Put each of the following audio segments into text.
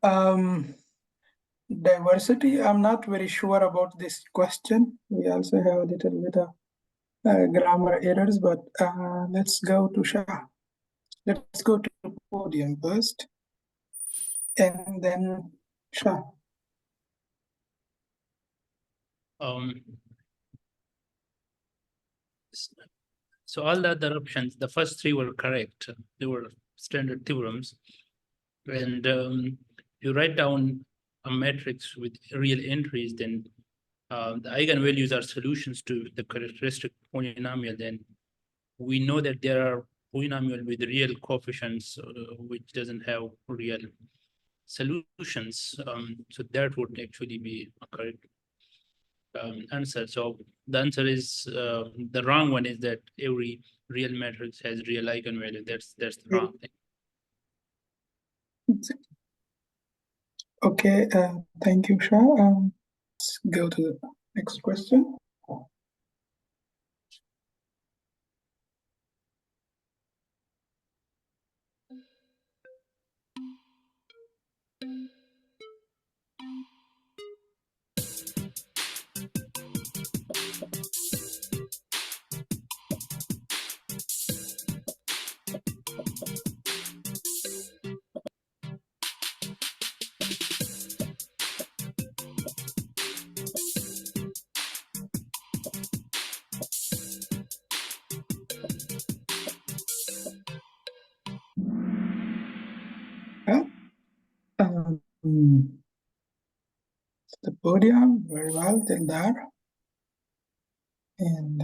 Um, Diversity, I'm not very sure about this question. We also have a little bit of grammar errors, but let's go to Shah. Let's go to the podium first, and then Shah. Um, so all the other options, the first three were correct. They were standard theorems. And you write down a matrix with real entries, then the eigenvalues are solutions to the characteristic polynomial. Then we know that there are polynomial with real coefficients, which doesn't have real solutions. So that would actually be a correct answer. So the answer is the wrong one is that every real matrix has real eigenvalue. That's the wrong thing. Okay, thank you, Shah. Let's go to the next question. Yeah. The podium, very well, till there. And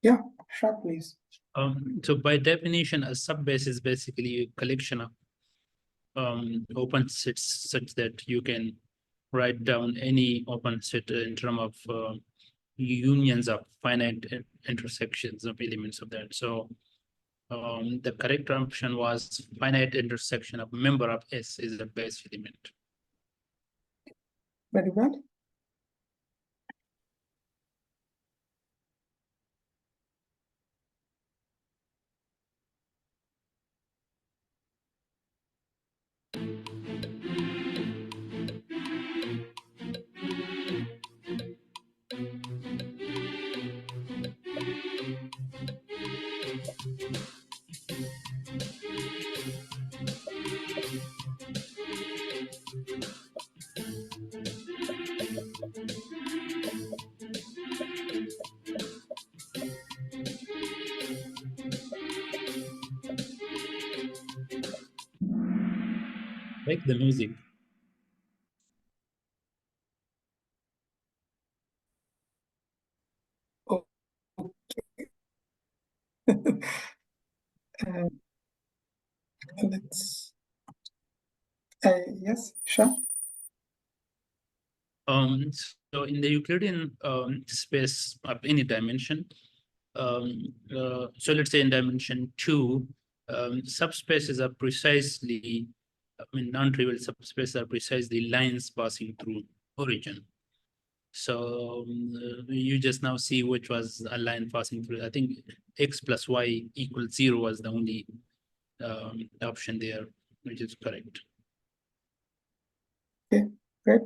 yeah, Shah, please. So by definition, a subbase is basically a collection of open sets such that you can write down any open set in terms of unions of finite intersections of elements of that. So the correct option was finite intersection of member of S is a base element. Very well. Like the music. Okay. Let's. Yes, Shah. So in the Euclidean space of any dimension, so let's say in dimension 2, subspaces are precisely, non-trivial subspaces are precisely lines passing through origin. So you just now see which was a line passing through. I think x plus y equals 0 was the only option there, which is correct. Okay, great.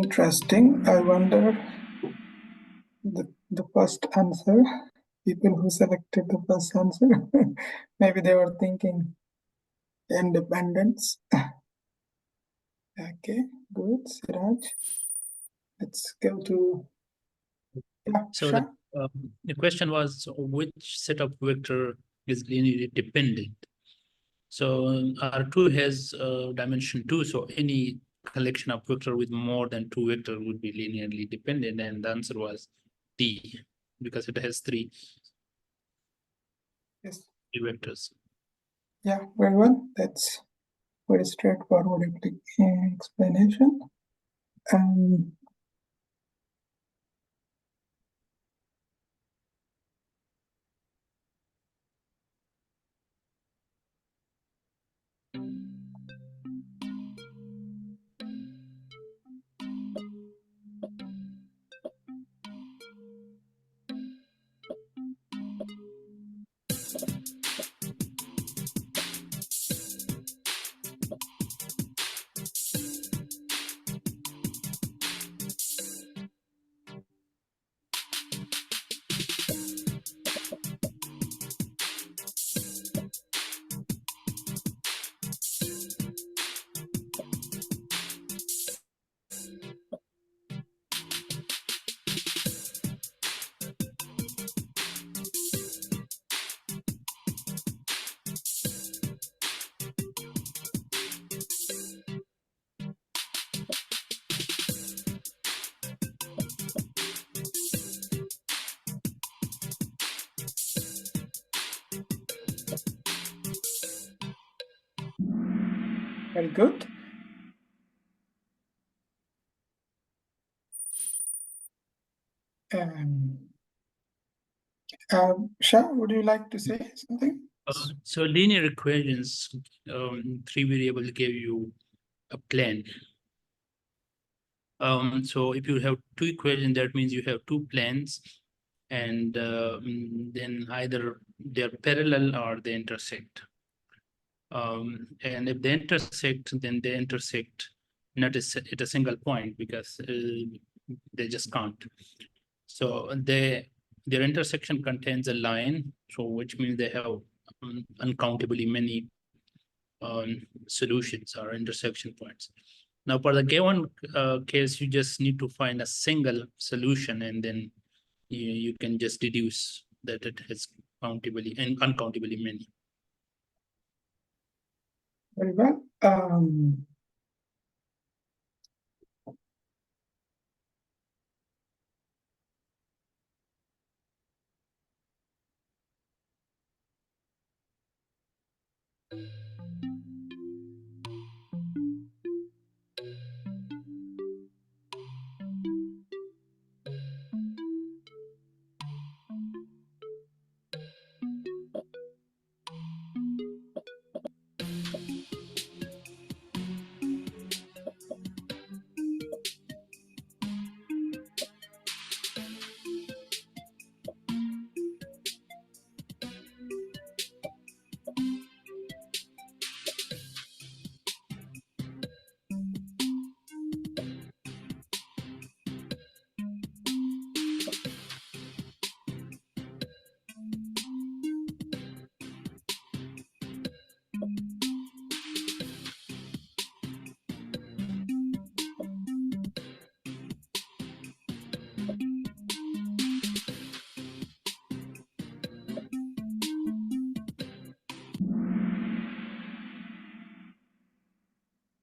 Interesting. I wonder the first answer, people who selected the first answer, maybe they were thinking independence. Okay, good, Siraj. Let's go to So Shah. the question was, which set of vector is linearly dependent? So R2 has dimension 2, so any collection of vector with more than 2 vector would be linearly dependent, and the answer was D, because it has three Yes. vectors. Yeah, very well. That's very straightforward explanation. Very good. Shah, would you like to say something? So linear equations, 3 variable give you a plane. So if you have 2 equations, that means you have 2 planes, and then either they're parallel or they intersect. And if they intersect, then they intersect not at a single point, because they just can't. So their intersection contains a line, so which means they have uncountably many solutions or intersection points. Now, for the given case, you just need to find a single solution, and then you can just deduce that it has countably and uncountably many. Very well.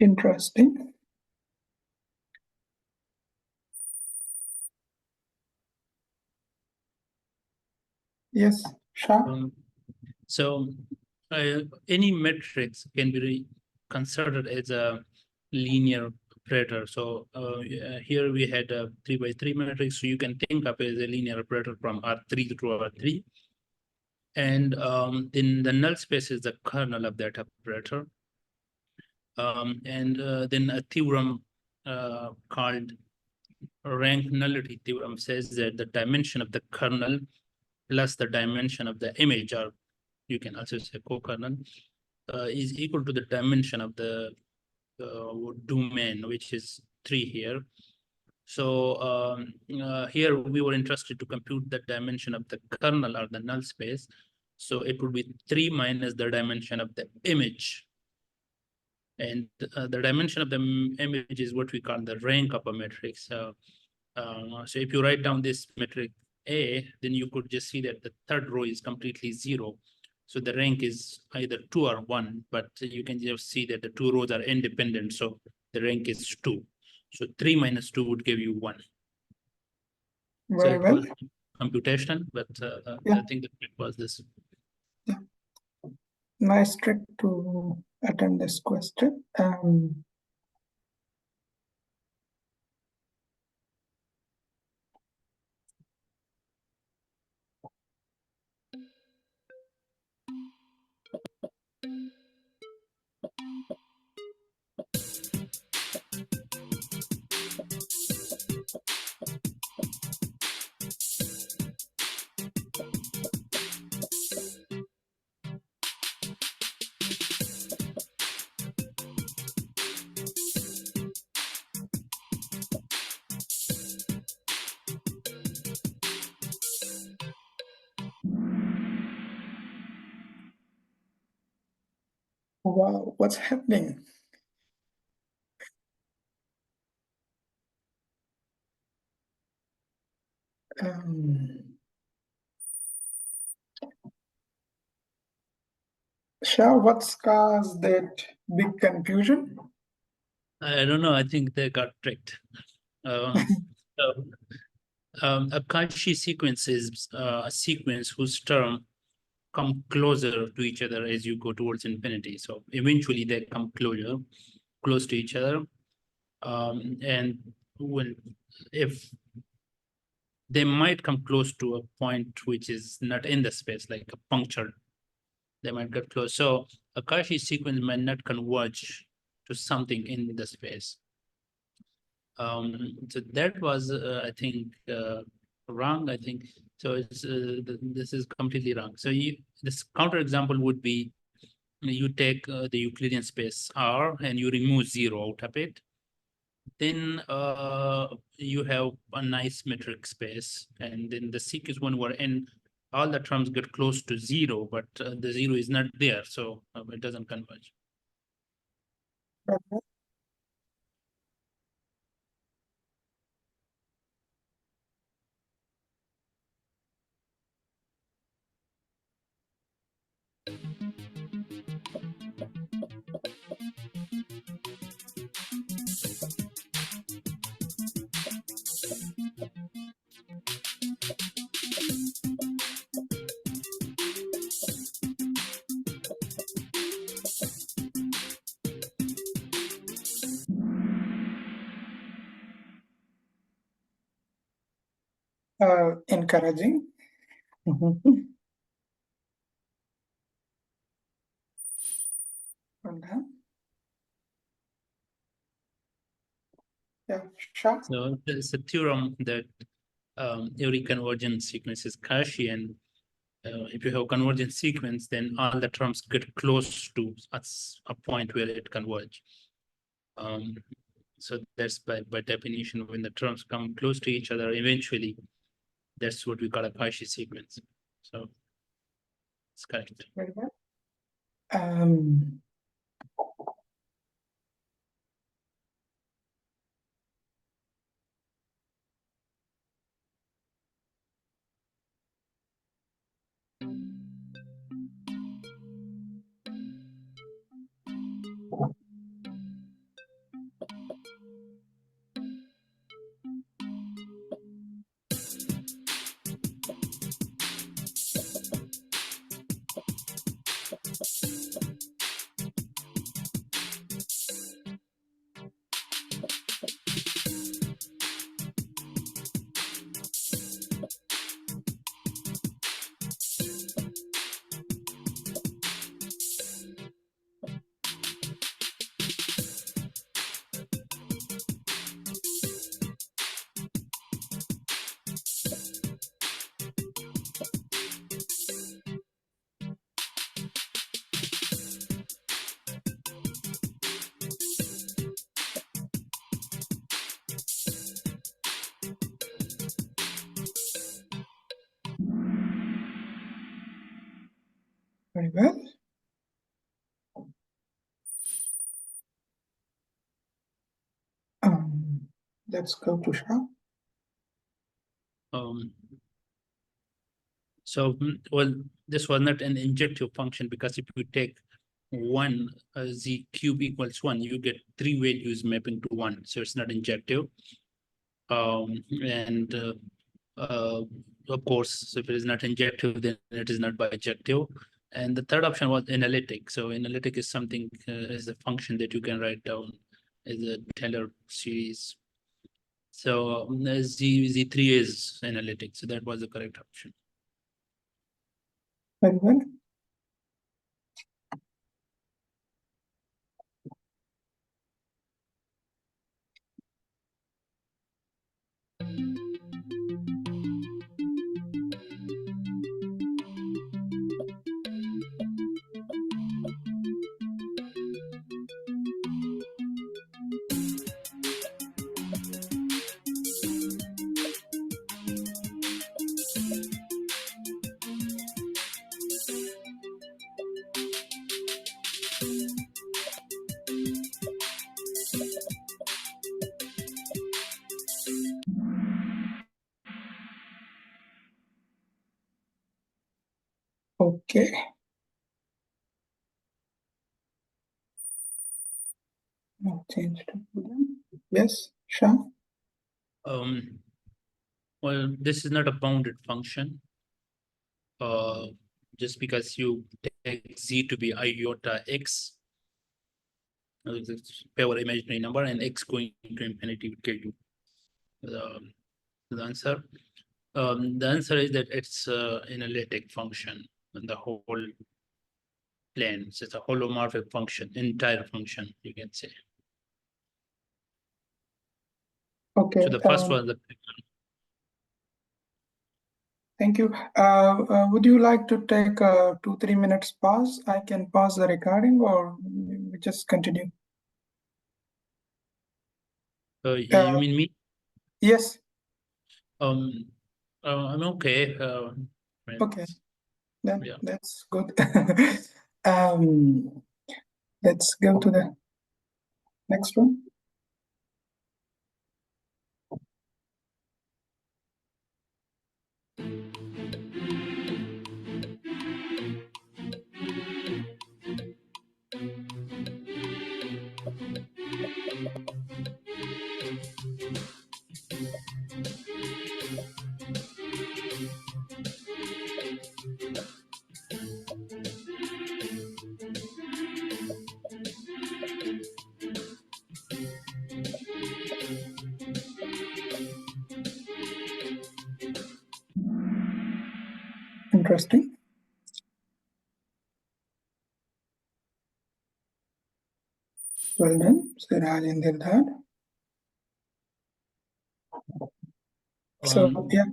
Interesting. Yes, Shah. So any matrix can be considered as a linear operator. So here we had a 3 by 3 matrix, so you can think of it as a linear operator from R3 to R3. And then the null space is the kernel of that operator. And then a theorem called rank nullity theorem says that the dimension of the kernel plus the dimension of the image, or you can also say co-kernel, is equal to the dimension of the domain, which is 3 here. So here we were interested to compute the dimension of the kernel or the null space. So it would be 3 minus the dimension of the image. And the dimension of the image is what we call the rank of a matrix. So if you write down this matrix A, then you could just see that the third row is completely 0. So the rank is either 2 or 1, but you can just see that the 2 rows are independent. So the rank is 2. So 3 minus 2 would give you 1. So Very it well. was computation, but Yeah. I think the trick was this. Nice trick to attempt this question. Wow, what's happening? Shah, what's caused that big confusion? I don't know. I think they got tricked. So, a Cauchy sequence is a sequence whose term come closer to each other as you go towards infinity. So eventually they come close to each other. And if they might come close to a point which is not in the space, like a puncture, they might get close. So a Cauchy sequence might not converge to something in the space. So that was, I think, wrong. I think so. It's this is completely wrong. So this counterexample would be you take the Euclidean space R and you remove 0 out of it. Then you have a nice metric space, and then the sequence one wherein all the terms get close to 0, but the 0 is not there, so it doesn't converge. Encouraging. Well done. Yeah, Shah. So it's a theorem that every convergent sequence is Cauchy, and if you have convergent sequence, then all the terms get close to a point where it converge. So that's by definition, when the terms come close to each other, eventually, that's what we call a Cauchy sequence. So it's correct. Very well. Very well. Let's go to Shah. So, well, this was not an injective function, because if you take one z cube equals 1, you get 3 values mapping to 1, so it's not injective. And of course, if it is not injective, then it is not bijective. And the third option was analytic. So analytic is something, is a function that you can write down as a Taylor series. So Z3 is analytic, so that was the correct option. Very well. Okay. Now change to Boolean. Yes, Shah. Well, this is not a bounded function. Just because you take z to be iota x, power imaginary number, and x going to infinity will give you the answer. The answer is that it's an analytic function in the whole plane. So it's a holomorphic function, entire function, you can say. Okay. So the first was the. Thank you. Would you like to take a 2-3 minutes pause? I can pause the recording, or we just continue. You mean me? Yes. I'm okay. Okay. Then Yeah. that's good. Let's go to the next one. Interesting. Well done, Siraj and Dirdhar. So, yeah.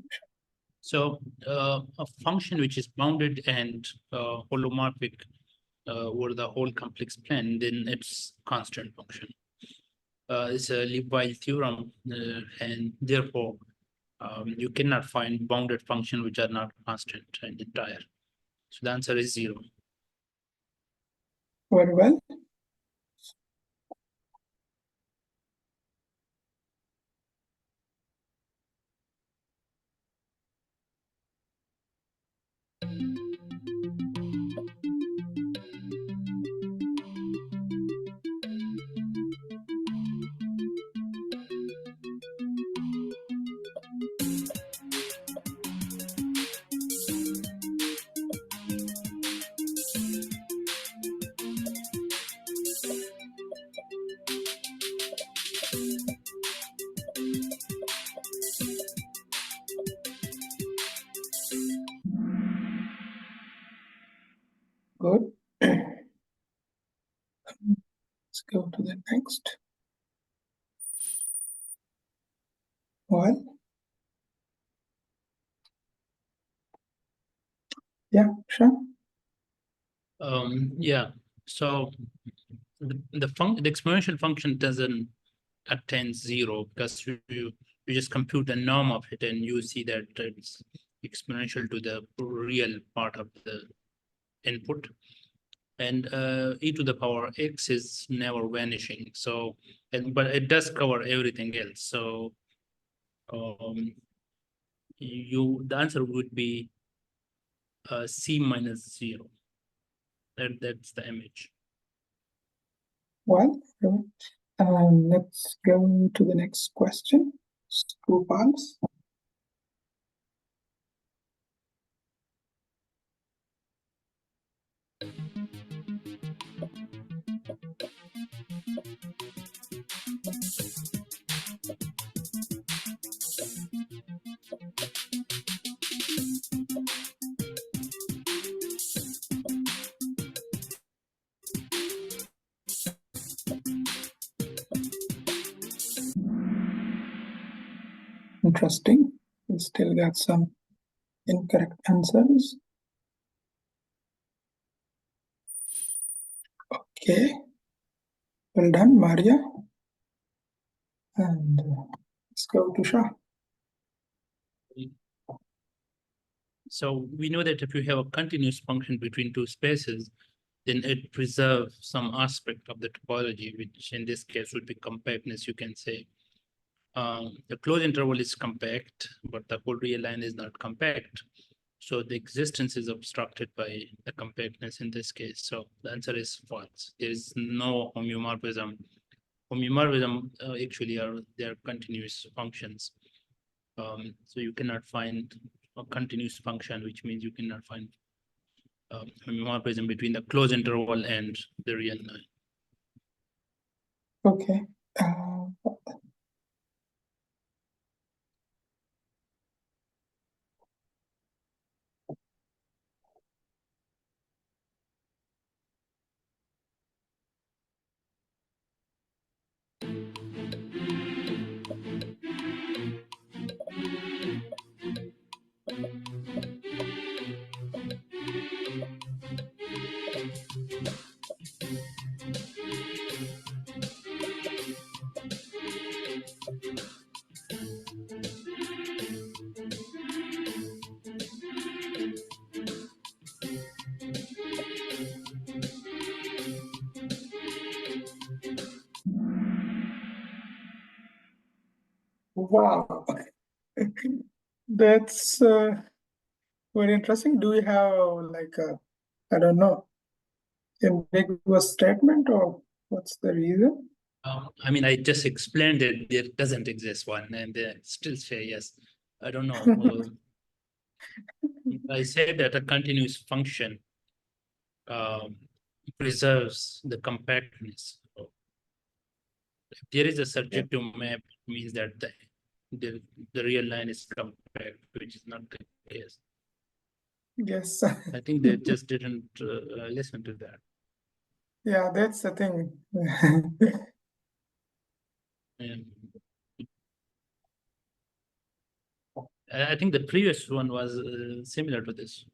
So a function which is bounded and holomorphic over the whole complex plane, then it's constant function. It's a Liouville theorem, and therefore you cannot find bounded functions which are not constant and entire. So the answer is 0. Very well. Good. Let's go to the next. Well, yeah, sure. Yeah. So the exponential function doesn't attain 0, because you just compute the norm of it, and you see that it's exponential to the real part of the input, and e to the power x is never vanishing. So, but it does cover everything else. So, the answer would be c minus 0. That's the image. Well, let's go to the next question. True, false. Interesting. We still got some incorrect answers. Okay. Well done, Maria. And let's go to Shah. So we know that if you have a continuous function between two spaces, then it preserves some aspect of the topology, which in this case would be compactness, you can say. The closed interval is compact, but the whole real line is not compact. So the existence is obstructed by the compactness in this case. So the answer is false. There is no homeomorphism. Homeomorphism actually they are continuous functions. So you cannot find a continuous function, which means you cannot find homeomorphism between the closed interval and the real line. Okay. Wow. That's very interesting. Do you have like a, I don't know, ambiguous statement, or what's the reason? I mean, I just explained that there doesn't exist one, and they still say yes. I don't know. I said that a continuous function preserves the compactness. So if there is a surjective map, it means that the real line is compact, which is not the case. Yes. I think they just didn't listen to that. Yeah, that's the thing. And I think the previous one was similar to this.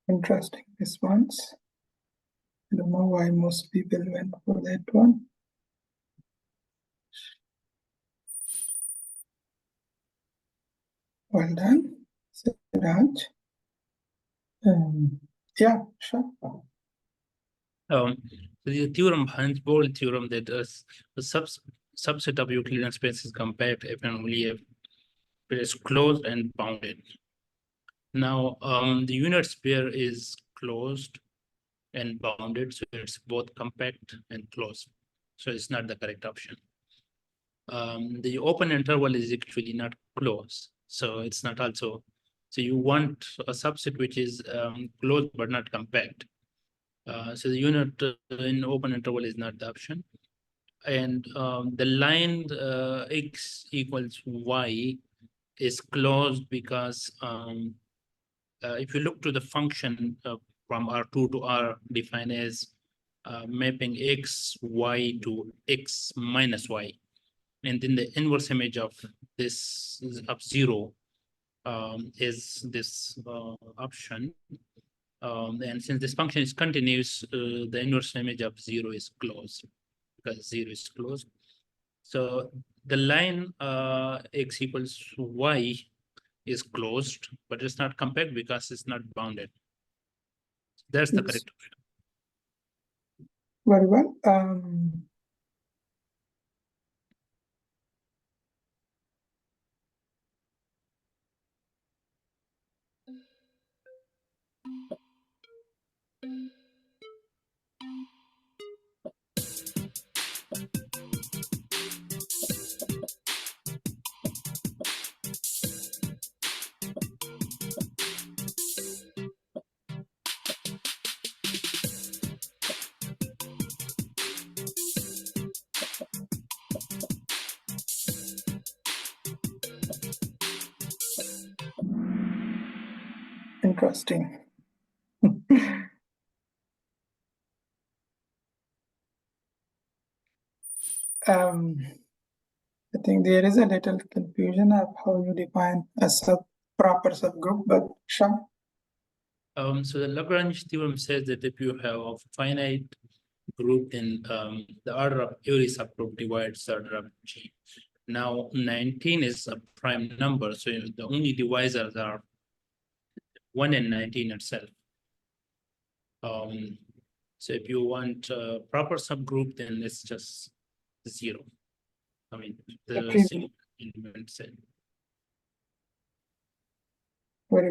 Interesting response. I don't know why most people went for that one. Well done, Siraj. Yeah, sure. So the theorem, Heinz-Boyle theorem, that a subset of Euclidean space is compact if and only if It is closed and bounded. Now, the unit sphere is closed and bounded, so it's both compact and closed. So it's not the correct option. The open interval is actually not closed, so it's not also. So you want a subset which is closed but not compact. So the unit in open interval is not the option. And the line x equals y is closed because if you look to the function from R2 to R defined as mapping x, y to x minus y. And then the inverse image of this of 0 is this option. And since this function is continuous, the inverse image of 0 is closed because 0 is closed. So the line x equals y is closed, but it's not compact because it's not bounded. That's the correct option. Very well. Interesting. I think there is a little confusion of how you define a proper subgroup, but Shah? So the Lagrange theorem says that if you have a finite group in the order of every subgroup divides the order of G. Now 19 is a prime number, so the only divisors are 1 and 19 itself. So if you want a proper subgroup, then it's just 0. I mean, the Okay. single element set.